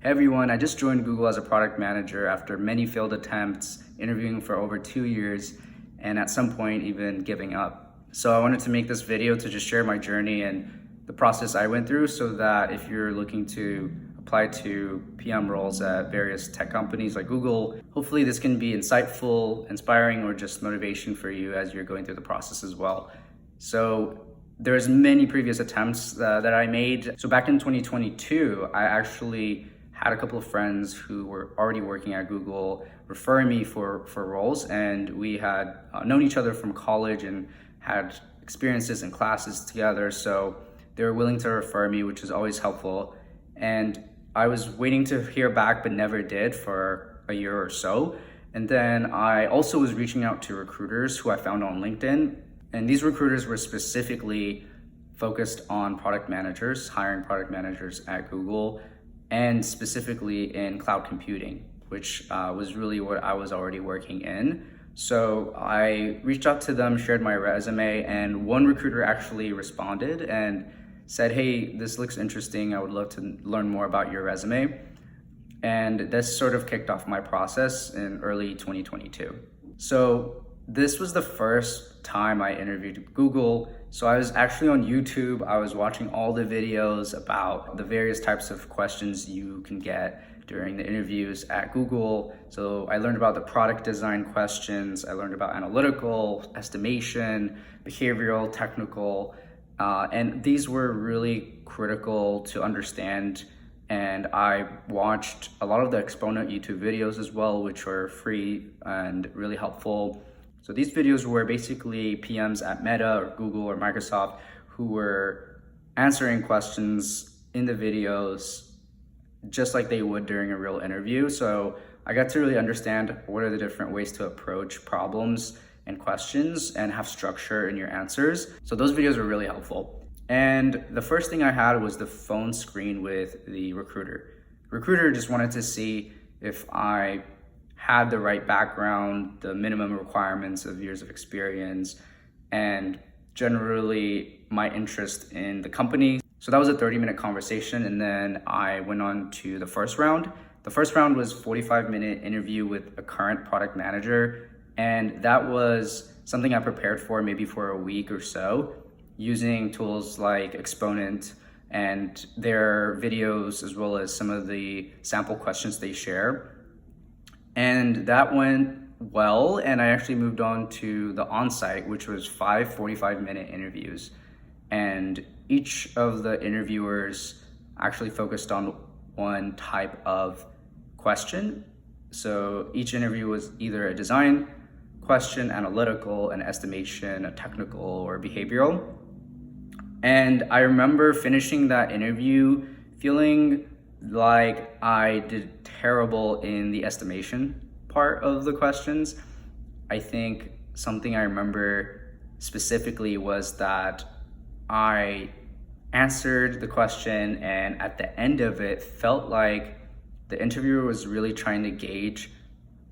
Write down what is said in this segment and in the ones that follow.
Hey everyone, I just joined Google as a product manager after many failed attempts, interviewing for over 2 years, and at some point even giving up. So I wanted to make this video to just share my journey and the process I went through so that if you're looking to apply to PM roles at various tech companies like Google, hopefully this can be insightful, inspiring, or just motivation for you as you're going through the process as well. So there's many previous attempts that I made. So back in 2022, I actually had a couple of friends who were already working at Google referring me for roles, and we had known each other from college and had experiences and classes together. So they were willing to refer me, which is always helpful. And I was waiting to hear back, but never did for a year or so. And then I also was reaching out to recruiters who I found on LinkedIn. And these recruiters were specifically focused on product managers, hiring product managers at Google, and specifically in cloud computing, which was really what I was already working in. So I reached out to them, shared my resume, and one recruiter actually responded and said, "Hey, this looks interesting. I would love to learn more about your resume." And this sort of kicked off my process in early 2022. So this was the first time I interviewed Google. So I was actually on YouTube. I was watching all the videos about the various types of questions you can get during the interviews at Google. So I learned about the product design questions. I learned about analytical, estimation, behavioral, technical, and these were really critical to understand. And I watched a lot of the Exponent YouTube videos as well, which were free and really helpful. So these videos were basically PMs at Meta or Google or Microsoft who were answering questions in the videos just like they would during a real interview. So I got to really understand what are the different ways to approach problems and questions and have structure in your answers. So those videos were really helpful. And the first thing I had was the phone screen with the recruiter. The recruiter just wanted to see if I had the right background, the minimum requirements of years of experience, and generally my interest in the company. So that was a 30-minute conversation, and then I went on to the first round. The first round was 45-minute interview with a current product manager, and that was something I prepared for maybe for a week or so, using tools like Exponent and their videos, as well as some of the sample questions they share. And that went well, and I actually moved on to the on-site, which was 5 45-minute interviews. And each of the interviewers actually focused on one type of question. So each interview was either a design question, analytical, an estimation, a technical, or behavioral. And I remember finishing that interview feeling like I did terrible in the estimation part of the questions. I think something I remember specifically was that I answered the question, and at the end of it felt like the interviewer was really trying to gauge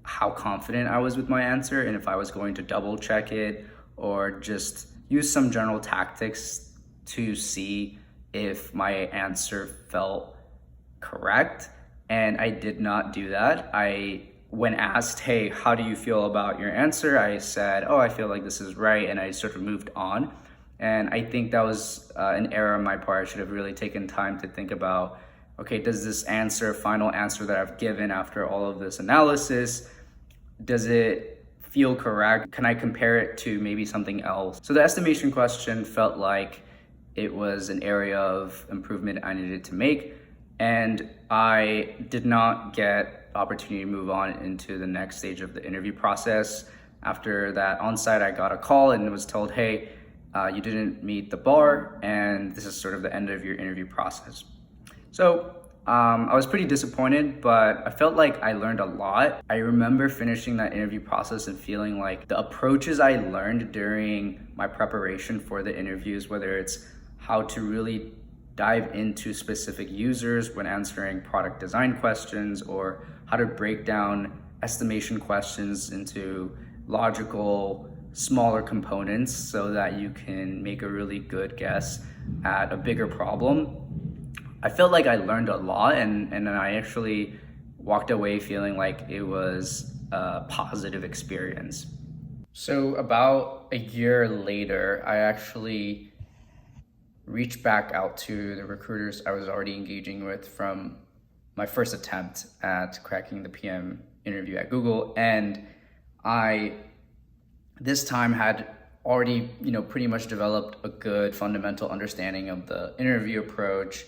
how confident I was with my answer and if I was going to double check it or just use some general tactics to see if my answer felt correct. And I did not do that. When asked, "Hey, how do you feel about your answer?" I said, "Oh, I feel like this is right," and I sort of moved on. And I think that was an error on my part. I should have really taken time to think about, okay, does this final answer that I've given after all of this analysis, does it feel correct? Can I compare it to maybe something else? So the estimation question felt like it was an area of improvement I needed to make, and I did not get the opportunity to move on into the next stage of the interview process. After that on-site, I got a call and was told, "Hey, you didn't meet the bar, and this is sort of the end of your interview process." So I was pretty disappointed, but I felt like I learned a lot. I remember finishing that interview process and feeling like the approaches I learned during my preparation for the interviews, whether it's how to really dive into specific users when answering product design questions, or how to break down estimation questions into logical, smaller components so that you can make a really good guess at a bigger problem. I felt like I learned a lot, and then I actually walked away feeling like it was a positive experience. So about a year later, I actually reached back out to the recruiters I was already engaging with from my first attempt at cracking the PM interview at Google. And I, this time, had already, pretty much developed a good fundamental understanding of the interview approach,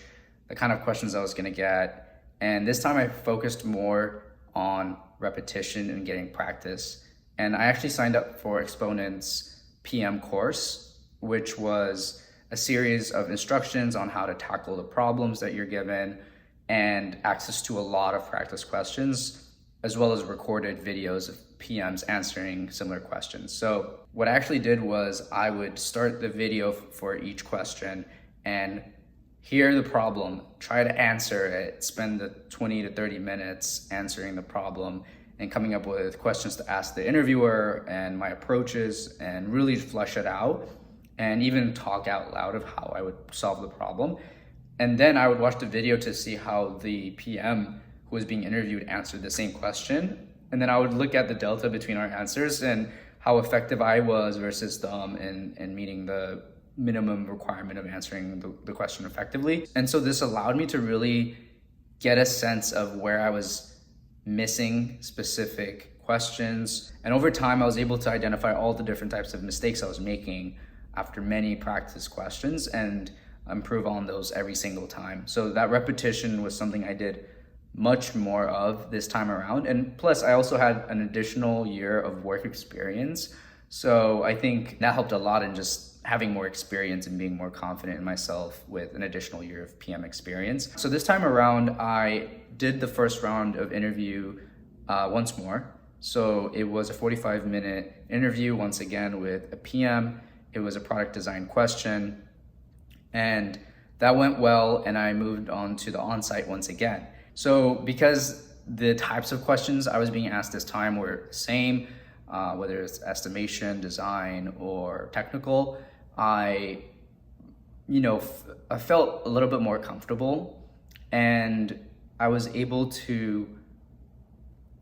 the kind of questions I was going to get. And this time I focused more on repetition and getting practice. And I actually signed up for Exponent's PM course, which was a series of instructions on how to tackle the problems that you're given and access to a lot of practice questions, as well as recorded videos of PMs answering similar questions. So what I actually did was I would start the video for each question and hear the problem, try to answer it, spend the 20 to 30 minutes answering the problem and coming up with questions to ask the interviewer and my approaches, and really flesh it out and even talk out loud of how I would solve the problem. And then I would watch the video to see how the PM who was being interviewed answered the same question. And then I would look at the delta between our answers and how effective I was versus them in meeting the minimum requirement of answering the question effectively. And so this allowed me to really get a sense of where I was missing specific questions. And over time, I was able to identify all the different types of mistakes I was making after many practice questions and improve on those every single time. So that repetition was something I did much more of this time around. And plus, I also had an additional year of work experience. So I think that helped a lot in just having more experience and being more confident in myself with an additional year of PM experience. So this time around, I did the first round of interview once more. So it was a 45-minute interview once again with a PM. It was a product design question, and that went well, and I moved on to the on-site once again. So because the types of questions I was being asked this time were the same, whether it's estimation, design, or technical, I felt a little bit more comfortable, and I was able to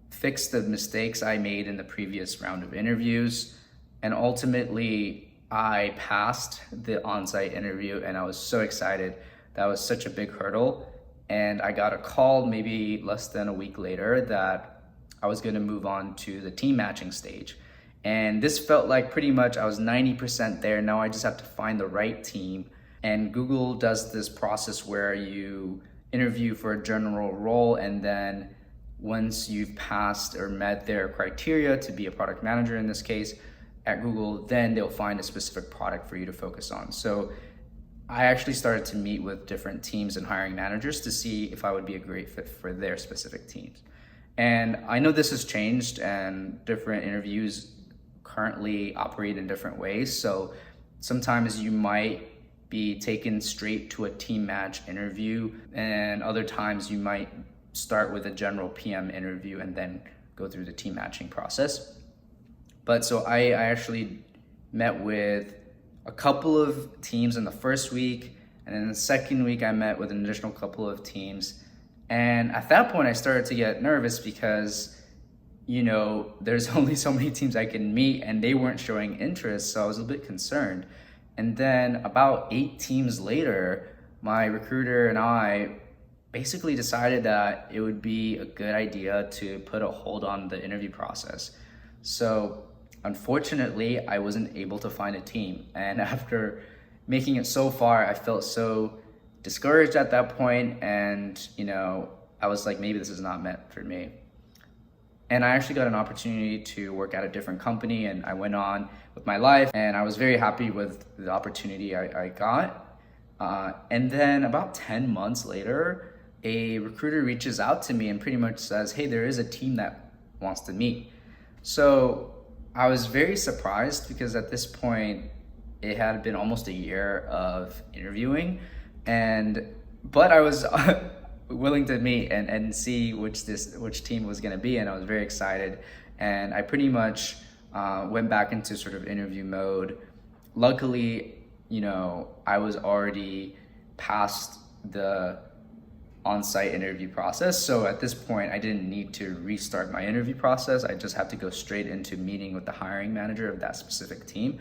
fix the mistakes I made in the previous round of interviews, and ultimately I passed the on-site interview, and I was so excited. That was such a big hurdle. And I got a call maybe less than a week later that I was going to move on to the team matching stage. And this felt like pretty much I was 90% there. Now I just have to find the right team. And Google does this process where you interview for a general role, and then once you've passed or met their criteria to be a product manager in this case at Google, then they'll find a specific product for you to focus on. So I actually started to meet with different teams and hiring managers to see if I would be a great fit for their specific teams. And I know this has changed, and different interviews currently operate in different ways. So sometimes you might be taken straight to a team match interview, and other times you might start with a general PM interview and then go through the team matching process. But so I actually met with a couple of teams in the first week, and then the second week I met with an additional couple of teams. And at that point I started to get nervous because there's only so many teams I can meet, and they weren't showing interest, so I was a bit concerned. And then about 8 teams later, my recruiter and I basically decided that it would be a good idea to put a hold on the interview process. So unfortunately, I wasn't able to find a team. And after making it so far, I felt so discouraged at that point, and I was like, maybe this is not meant for me. And I actually got an opportunity to work at a different company, and I went on with my life, and I was very happy with the opportunity I got. And then about 10 months later, a recruiter reaches out to me and pretty much says, hey, there is a team that wants to meet. So I was very surprised because at this point, it had been almost a year of interviewing, but I was willing to meet and see which team was going to be, and I was very excited. And I pretty much went back into sort of interview mode. Luckily, I was already past the on-site interview process. So at this point, I didn't need to restart my interview process. I just had to go straight into meeting with the hiring manager of that specific team.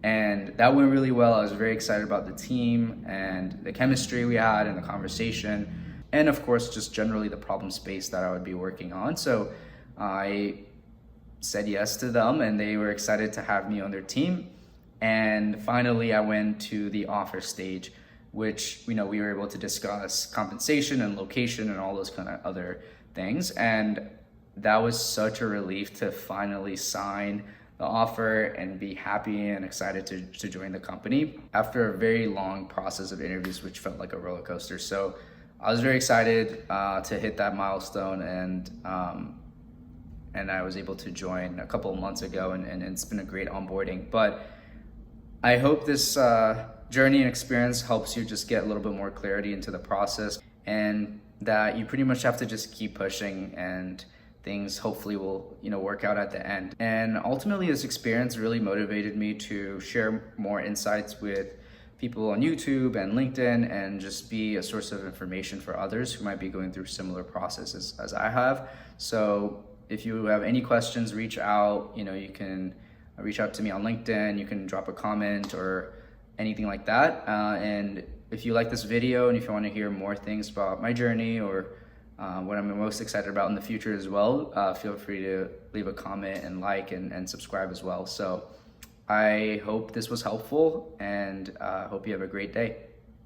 And that went really well. I was very excited about the team and the chemistry we had and the conversation. And of course, just generally the problem space that I would be working on. So I said yes to them and they were excited to have me on their team. And finally, I went to the offer stage, which we were able to discuss compensation and location and all those kind of other things. And that was such a relief to finally sign the offer and be happy and excited to join the company after a very long process of interviews, which felt like a roller coaster. So I was very excited to hit that milestone, and I was able to join a couple of months ago, and it's been a great onboarding. But I hope this journey and experience helps you just get a little bit more clarity into the process, and that you pretty much have to just keep pushing and things hopefully will work out at the end. And ultimately, this experience really motivated me to share more insights with people on YouTube and LinkedIn, and just be a source of information for others who might be going through similar processes as I have. So if you have any questions, reach out. You can reach out to me on LinkedIn. You can drop a comment or anything like that. And if you like this video and if you want to hear more things about my journey or what I'm most excited about in the future as well, feel free to leave a comment and like and subscribe as well. So I hope this was helpful, and hope you have a great day.